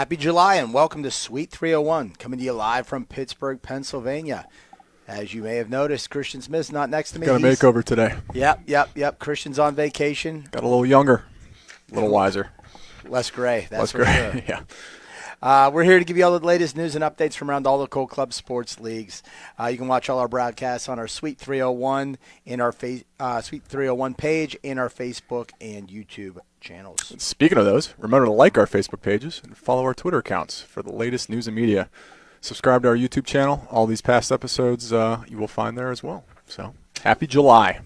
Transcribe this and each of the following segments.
Happy July and welcome to Suite 301, coming to you live from Pittsburgh, Pennsylvania. As you may have noticed, Christian Smith's not next to me. Got a makeover today. Yep. Christian's on vacation. Got a little younger, a little wiser. Less gray, that's Less for gray, sure. yeah. We're here to give you all the latest news and updates from around all the Cold Club sports leagues. You can watch all our broadcasts on our Suite 301 in our Suite 301 page in our Facebook and YouTube channels. Speaking of those, remember to like our Facebook pages and follow our Twitter accounts for the latest news and media. Subscribe to our YouTube channel. All these past episodes you will find there as well. So, happy July.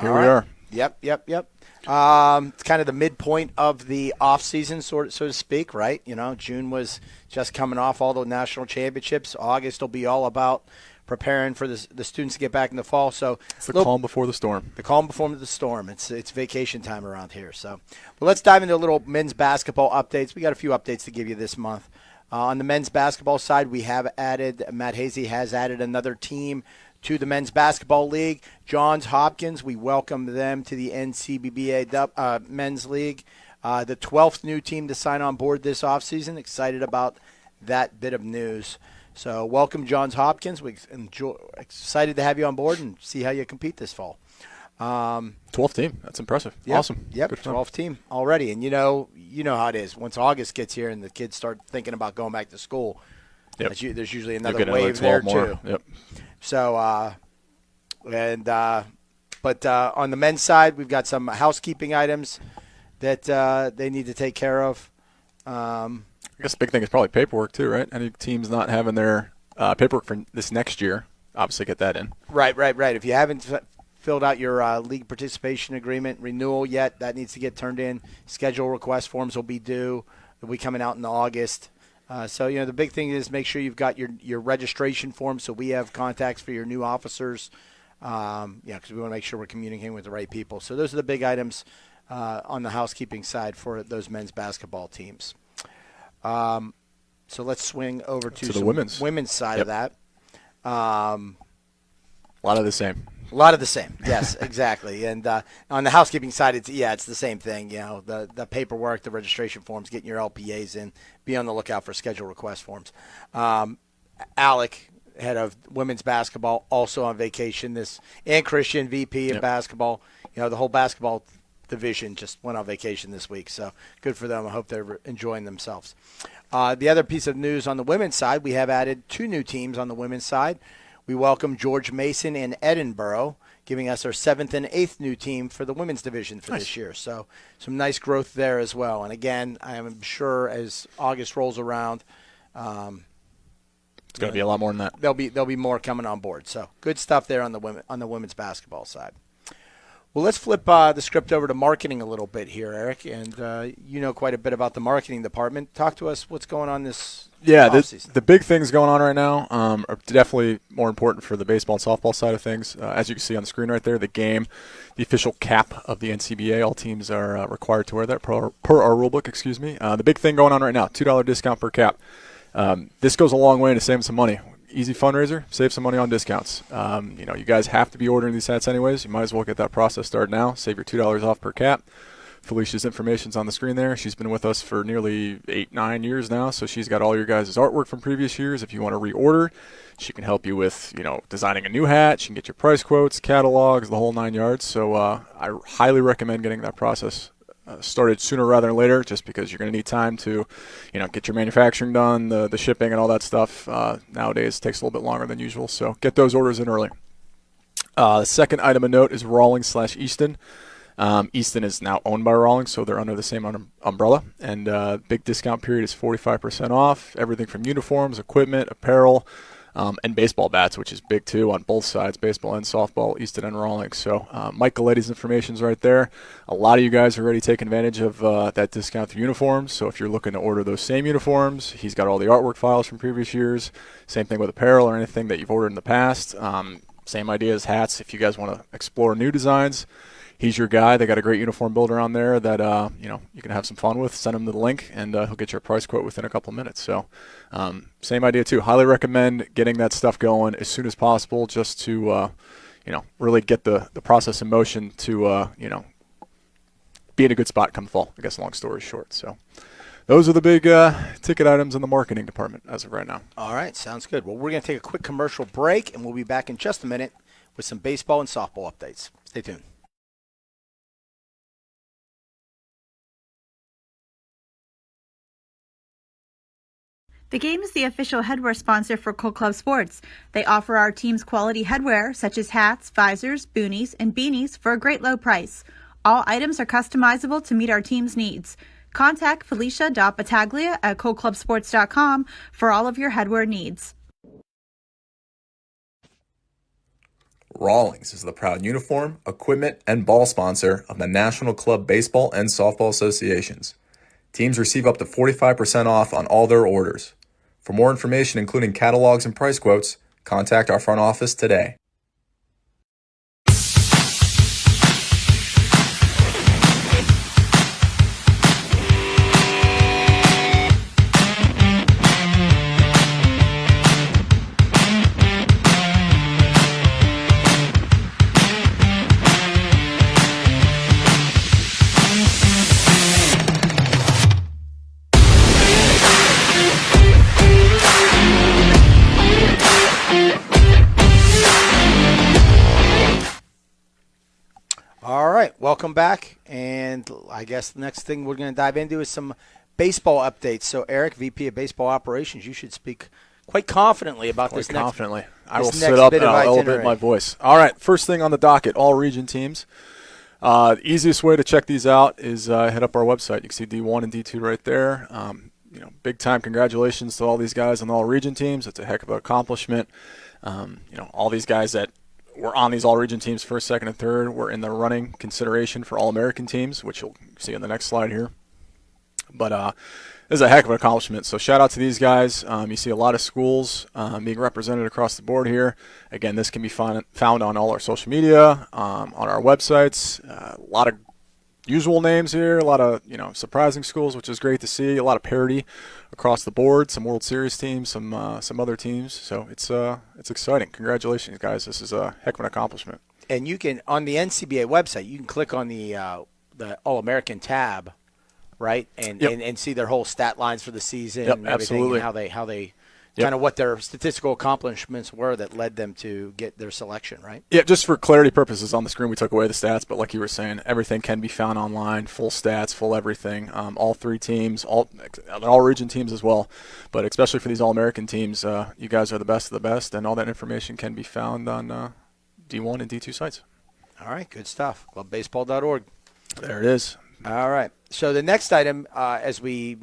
Here we are. Yep. It's kind of the midpoint of the off season, so to speak, right? You know, June was just coming off all the national championships. August will be all about preparing for the students to get back in the fall. So it's the calm before the storm. The calm before the storm. It's vacation time around here. So, well, let's dive into a little men's basketball updates. We got a few updates to give you this month. On the men's basketball side, we have added, Matt Hazy has added another team to the men's basketball league. Johns Hopkins, we welcome them to the NCBBA men's league. The 12th new team to sign on board this offseason. Excited about that bit of news. So welcome, Johns Hopkins. We're excited to have you on board and see how you compete this fall. 12th team. That's impressive. Yep, Awesome. Yep, 12th team already. And you know how it is. Once August gets here and the kids start thinking about going back to school, there's usually another wave there too. Yep. So, but on the men's side, we've got some housekeeping items that they need to take care of. I guess the big thing is probably paperwork too, right? Any teams not having their paperwork for this next year, obviously get that in. Right. If you haven't filled out your league participation agreement renewal yet, that needs to get turned in. Schedule request forms will be due. They'll be coming out in August. So, the big thing is make sure you've got your registration form so we have contacts for your new officers, because we want to make sure we're communicating with the right people. So those are the big items on the housekeeping side for those men's basketball teams. So let's swing over to the women's side of that. A lot of the same. A lot of the same, yes, exactly. And on the housekeeping side, it's the same thing. The paperwork, the registration forms, getting your LPAs in. Be on the lookout for schedule request forms. Alec, head of women's basketball, also on vacation and Christian, VP of basketball. The whole basketball division just went on vacation this week, so good for them. I hope they're enjoying themselves. The other piece of news on the women's side, we have added 2 new teams on the women's side. We welcome George Mason and Edinboro, giving us our 7th and 8th new team for the women's division for this year. So some nice growth there as well. And again, I am sure as August rolls around, it's going to be a lot more than that. There'll be more coming on board. So good stuff there on the women's basketball side. Well, let's flip the script over to marketing a little bit here, Eric. And you know quite a bit about the marketing department. Talk to us what's going on this offseason. The big things going on right now are definitely more important for the baseball and softball side of things. As you can see on the screen right there, the official cap of the NCBA. All teams are required to wear that per our rule book, The big thing going on right now, $2 discount per cap. This goes a long way to saving some money. Easy fundraiser, save some money on discounts. You guys have to be ordering these hats anyways. You might as well get that process started now. Save your $2 off per cap. Felicia's information's on the screen there. She's been with us for nearly 8-9 years now, so she's got all your guys' artwork from previous years. If you want to reorder, she can help you with, designing a new hat. She can get your price quotes, catalogs, the whole 9 yards. So I highly recommend getting that process started sooner rather than later, just because you're going to need time to, get your manufacturing done, the shipping and all that stuff. Nowadays takes a little bit longer than usual, so get those orders in early. The second item of note is Rawlings/Easton. Easton is now owned by Rawlings, so they're under the same umbrella. And big discount period is 45% off. Everything from uniforms, equipment, apparel, and baseball bats, which is big too on both sides, baseball and softball, Easton and Rawlings. So Mike Galetti's information is right there. A lot of you guys are already taking advantage of that discount through uniforms. So if you're looking to order those same uniforms, he's got all the artwork files from previous years. Same thing with apparel or anything that you've ordered in the past. Same idea as hats. If you guys want to explore new designs, he's your guy. They got a great uniform builder on there that you can have some fun with. Send him the link, and he'll get your price quote within a couple minutes. So same idea too. Highly recommend getting that stuff going as soon as possible, just to really get the process in motion to be in a good spot come fall. I guess long story short. So those are the big ticket items in the marketing department as of right now. All right, sounds good. Well, we're going to take a quick commercial break, and we'll be back in just a minute with some baseball and softball updates. Stay tuned. The Game is the official headwear sponsor for Cold Club Sports. They offer our teams quality headwear such as hats, visors, boonies, and beanies for a great low price. All items are customizable to meet our team's needs. Contact Felicia.Battaglia at coldclubsports.com for all of your headwear needs. Rawlings is the proud uniform, equipment, and ball sponsor of the National Club Baseball and Softball Associations. Teams receive up to 45% off on all their orders. For more information, including catalogs and price quotes, contact our front office today. All right, welcome back. And I guess the next thing we're going to dive into is some baseball updates. So, Eric, VP of Baseball Operations, you should speak quite confidently about Quite this confidently. I this will next sit up bit and of I'll elevate itinerary. my voice. All right, first thing on the docket, all region teams. The easiest way to check these out is head up our website. You can see D1 and D2 right there. Big time congratulations to all these guys on the all region teams. It's a heck of an accomplishment. All these guys that were on these all region teams, first, second, and third, were in the running consideration for all American teams, which you'll see on the next slide here. But this is a heck of an accomplishment. So shout out to these guys. You see a lot of schools being represented across the board here. Again, this can be found on all our social media, on our websites. A lot of usual names here, a lot of surprising schools, which is great to see. A lot of parity across the board. Some World Series teams, some other teams. So it's exciting. Congratulations, guys. This is a heck of an accomplishment. And you can, on the NCBA website, you can click on the All-American tab, right, and see their whole stat lines for the season, Yep, and everything, absolutely. and how they Yep. kind of what their statistical accomplishments were that led them to get their selection, right? Yeah, just for clarity purposes, on the screen we took away the stats, but like you were saying, everything can be found online, full stats, full everything. All three teams, all region teams as well, but especially for these All-American teams, you guys are the best of the best, and all that information can be found on D1 and D2 sites. All right, good stuff. Clubbaseball.org. There it is. All right. So the next item, as we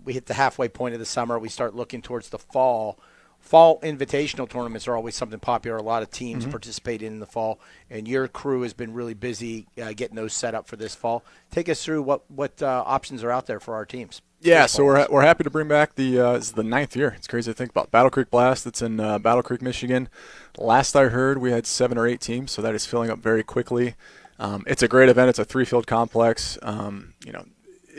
hit the halfway point of the summer, we start looking towards the fall. Fall invitational tournaments are always something popular. A lot of teams participate in the fall, and your crew has been really busy getting those set up for this fall. Take us through what options are out there for our teams. Yeah, so we're happy to bring back this is the 9th year. It's crazy to think about. Battle Creek Blast, that's in Battle Creek, Michigan. Last I heard, we had 7 or 8 teams, so that is filling up very quickly. It's a great event. It's a 3-field complex.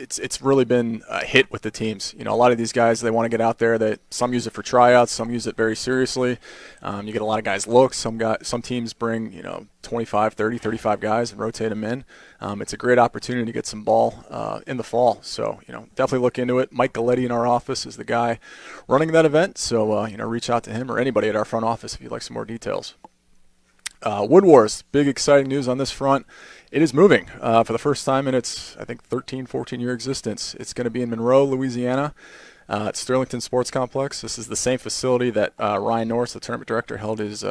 It's really been a hit with the teams. A lot of these guys, they want to get out there. Some use it for tryouts, some use it very seriously. You get a lot of guys looks. Some teams bring 25, 30, 35 guys and rotate them in. It's a great opportunity to get some ball in the fall. So definitely look into it. Mike Galletti in our office is the guy running that event. So reach out to him or anybody at our front office if you'd like some more details. Wood Wars, big exciting news on this front. It is moving for the first time in its, 13, 14-year existence. It's going to be in Monroe, Louisiana, at Sterlington Sports Complex. This is the same facility that Ryan Norris, the tournament director, held his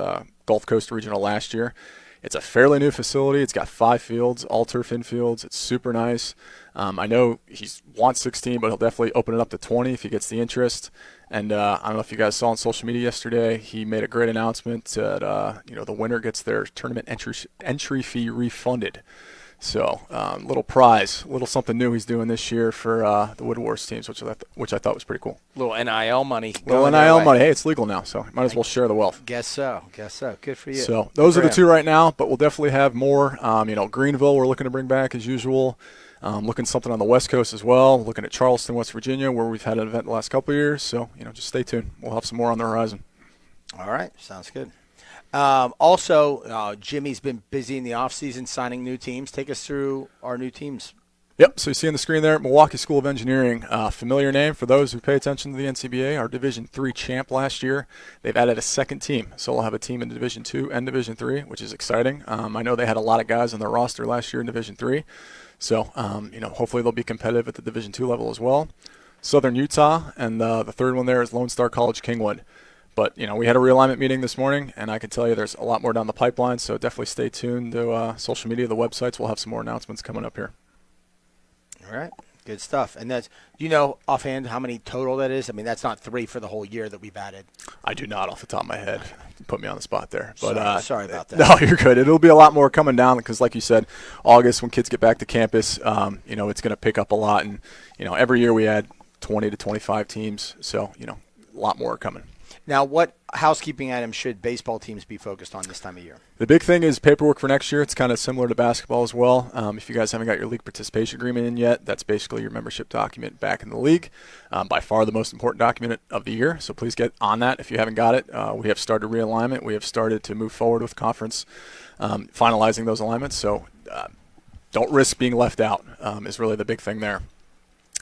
Gulf Coast Regional last year. It's a fairly new facility. It's got 5 fields, all turf infields. It's super nice. I know he wants 16, but he'll definitely open it up to 20 if he gets the interest. And I don't know if you guys saw on social media yesterday, he made a great announcement that the winner gets their tournament entry fee refunded. So little prize, little something new he's doing this year for the Wood Wars teams, which I thought was pretty cool. Little NIL money. Little NIL money. Hey, it's legal now, so might as well share the wealth. Guess so. Good for you. So those are the 2 right now, but we'll definitely have more. Greenville we're looking to bring back as usual. Looking something on the West Coast as well. Looking at Charleston, West Virginia, where we've had an event the last couple of years. So, just stay tuned. We'll have some more on the horizon. All right. Sounds good. Also, Jimmy's been busy in the offseason signing new teams. Take us through our new teams Yep, so you see on the screen there, Milwaukee School of Engineering, familiar name for those who pay attention to the NCBA, our Division III champ last year. They've added a second team, so we'll have a team in Division II and Division III, which is exciting. I know they had a lot of guys on their roster last year in Division III, so hopefully they'll be competitive at the Division II level as well. Southern Utah, and the third one there is Lone Star College Kingwood. But, we had a realignment meeting this morning, and I can tell you there's a lot more down the pipeline, so definitely stay tuned to social media, the websites. We'll have some more announcements coming up here. All right, good stuff. And that's, do you know offhand how many total that is? I mean, that's not 3 for the whole year that we've added. I do not off the top of my head. You put me on the spot there. But sorry about that. No, you're good. It'll be a lot more coming down because, like you said, August when kids get back to campus, it's going to pick up a lot. And, every year we add 20 to 25 teams. So, a lot more coming. Now, what housekeeping items should baseball teams be focused on this time of year? The big thing is paperwork for next year. It's kind of similar to basketball as well. If you guys haven't got your league participation agreement in yet, that's basically your membership document back in the league. By far the most important document of the year, so please get on that if you haven't got it. We have started realignment. We have started to move forward with conference, finalizing those alignments. So don't risk being left out is really the big thing there.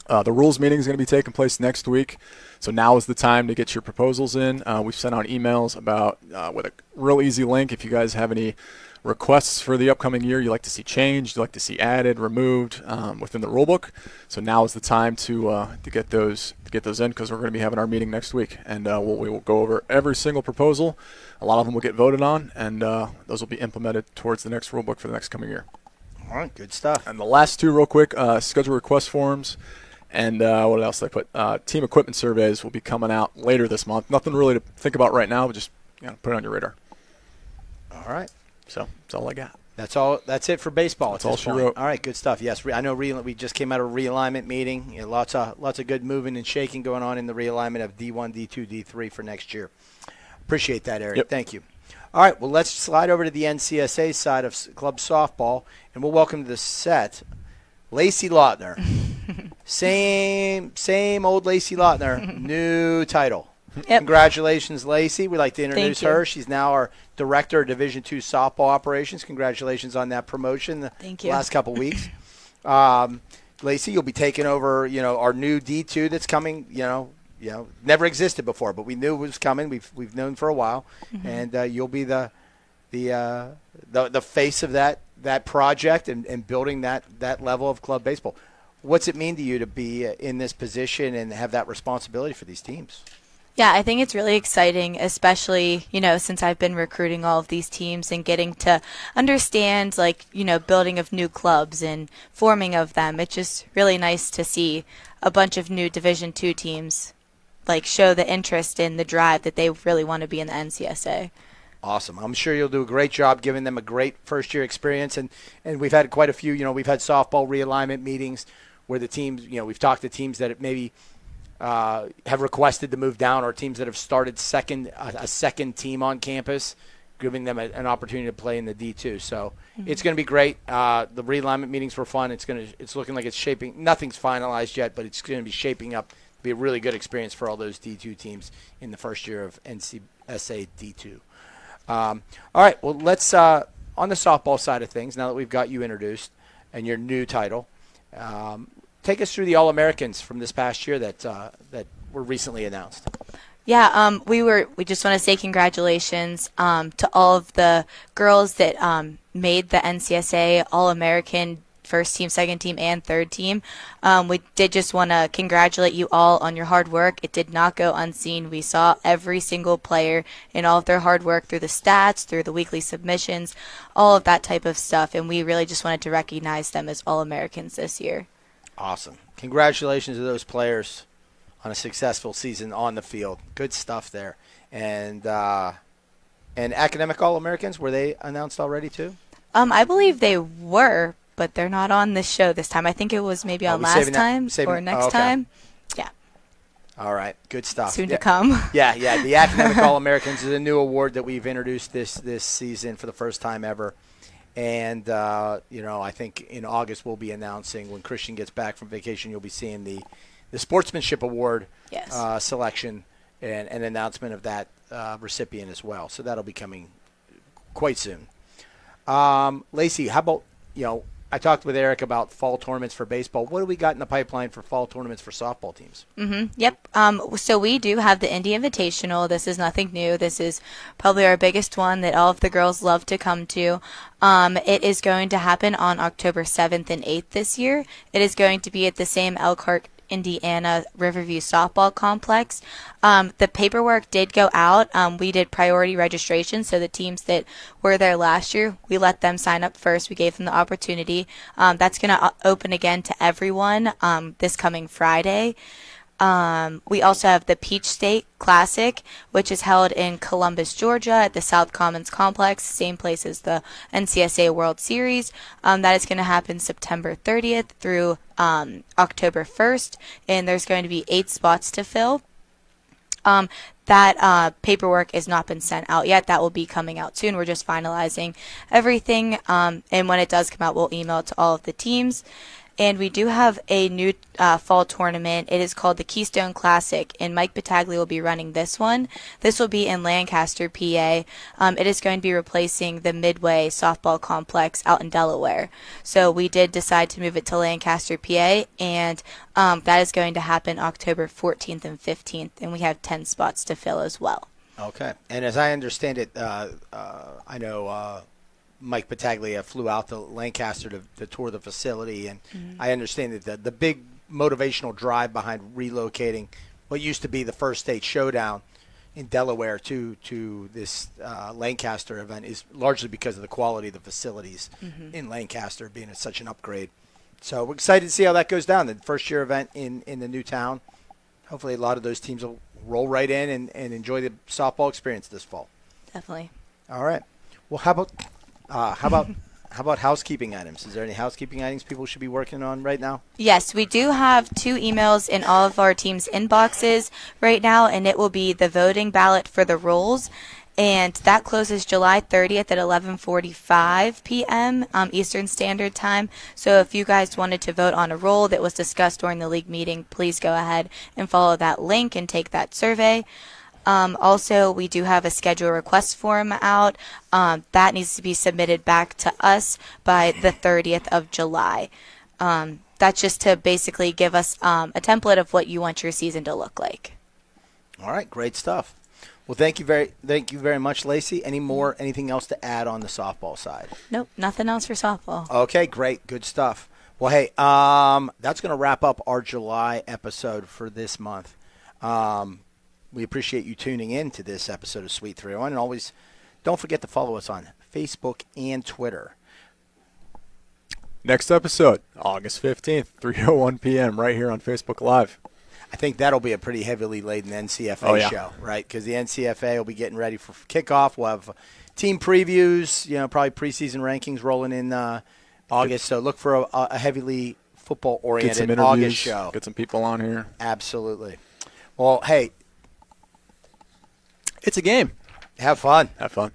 The rules meeting is going to be taking place next week, so now is the time to get your proposals in. We've sent out emails about with a real easy link. If you guys have any requests for the upcoming year you'd like to see changed, you'd like to see added, removed within the rulebook, so now is the time to get those in because we're going to be having our meeting next week, and we will go over every single proposal. A lot of them will get voted on, and those will be implemented towards the next rulebook for the next coming year. All right, good stuff. And the last two real quick, schedule request forms. And what else did I put? Team equipment surveys will be coming out later this month. Nothing really to think about right now, but just put it on your radar. All right. So that's all I got. That's it for baseball. That's all she wrote. All right, good stuff. Yes, I know we just came out of a realignment meeting. Lots of good moving and shaking going on in the realignment of D1, D2, D3 for next year. Appreciate that, Eric. Yep. Thank you. All right, well, let's slide over to the NCSA side of club softball, and we'll welcome to the set Lacey Lautner. Same old Lacey Lautner, new title. Yep. Congratulations, Lacey. We'd like to introduce Thank you. her. She's now our Director of Division II Softball Operations. Congratulations on that promotion the Thank you. last couple weeks. Lacey, you'll be taking over, our new D2 that's coming, never existed before, but we knew it was coming. We've known for a while. Mm-hmm. And you'll be the face of that project and building that level of club baseball. What's it mean to you to be in this position and have that responsibility for these teams? Yeah, I think it's really exciting, especially, since I've been recruiting all of these teams and getting to understand, building of new clubs and forming of them. It's just really nice to see a bunch of new Division II teams, show the interest and the drive that they really want to be in the NCSA. Awesome. I'm sure you'll do a great job giving them a great first-year experience. And we've had quite a few, we've had softball realignment meetings where the teams, we've talked to teams that maybe have requested to move down or teams that have started a second team on campus, giving them an opportunity to play in the D2. So It's going to be great. The realignment meetings were fun. It's looking like it's shaping. Nothing's finalized yet, but it's going to be shaping up to be a really good experience for all those D2 teams in the first year of NCSA D2. All right, well, let's on the softball side of things, now that we've got you introduced and your new title, take us through the All-Americans from this past year that were recently announced. Yeah, we just want to say congratulations to all of the girls that made the NCSA All-American first team, second team, and third team. We did just want to congratulate you all on your hard work. It did not go unseen. We saw every single player in all of their hard work through the stats, through the weekly submissions, all of that type of stuff, and we really just wanted to recognize them as All-Americans this year. Awesome. Congratulations to those players on a successful season on the field. Good stuff there. And academic All-Americans, were they announced already too? I believe they were, but they're not on this show this time. I think it was maybe on last time or next time. Yeah. All right. Good stuff. Soon to come. Yeah. The Academic All-Americans is a new award that we've introduced this season for the first time ever. And, I think in August we'll be announcing when Christian gets back from vacation, you'll be seeing the Sportsmanship Award selection and an announcement of that recipient as well. So that'll be coming quite soon. Lacey, how about, I talked with Eric about fall tournaments for baseball. What do we got in the pipeline for fall tournaments for softball teams? Yep. So we do have the Indy Invitational. This is nothing new. This is probably our biggest one that all of the girls love to come to. It is going to happen on October 7th and 8th this year. It is going to be at the same Elkhart, Indiana Riverview softball complex. The paperwork did go out. We did priority registration, so the teams that were there last year, we let them sign up first. We gave them the opportunity. That's going to open again to everyone this coming Friday. We also have the Peach State Classic, which is held in Columbus, Georgia at the South Commons Complex, same place as the NCSA World Series. That is going to happen September 30th through October 1st, and there's going to be 8 spots to fill. That paperwork has not been sent out yet. That will be coming out soon. We're just finalizing everything, and when it does come out, we'll email it to all of the teams. And we do have a new fall tournament. It is called the Keystone Classic, and Mike Battaglia will be running this one. This will be in Lancaster, PA. It is going to be replacing the Midway softball complex out in Delaware. So we did decide to move it to Lancaster, PA, and that is going to happen October 14th and 15th, and we have 10 spots to fill as well. Okay. And as I understand it, I know Mike Battaglia flew out to Lancaster to tour the facility, and I understand that the big motivational drive behind relocating what used to be the First State Showdown in Delaware to this Lancaster event is largely because of the quality of the facilities in Lancaster being such an upgrade. So we're excited to see how that goes down. The first-year event in the new town. Hopefully a lot of those teams will roll right in and enjoy the softball experience this fall. Definitely. All right. Well, how about housekeeping items? Is there any housekeeping items people should be working on right now? Yes, we do have 2 emails in all of our teams' inboxes right now, and it will be the voting ballot for the roles. And that closes July 30th at 11:45 p.m. Eastern Standard Time. So if you guys wanted to vote on a role that was discussed during the league meeting, please go ahead and follow that link and take that survey. Also, we do have a schedule request form out. That needs to be submitted back to us by the 30th of July. That's just to basically give us a template of what you want your season to look like. All right, great stuff. Well, thank you very much, Lacey. Anything else to add on the softball side? Nope, nothing else for softball. Okay, great, good stuff. Well, hey, that's going to wrap up our July episode for this month. We appreciate you tuning in to this episode of Suite 301. And always don't forget to follow us on Facebook and Twitter. Next episode, August 15th, 3:01 p.m. right here on Facebook Live. I think that'll be a pretty heavily laden NCFA show, right? Because the NCFA will be getting ready for kickoff. We'll have team previews, probably preseason rankings rolling in August. So look for a heavily football-oriented August show. Get some people on here. Absolutely. Well, hey. It's a game. Have fun. Have fun.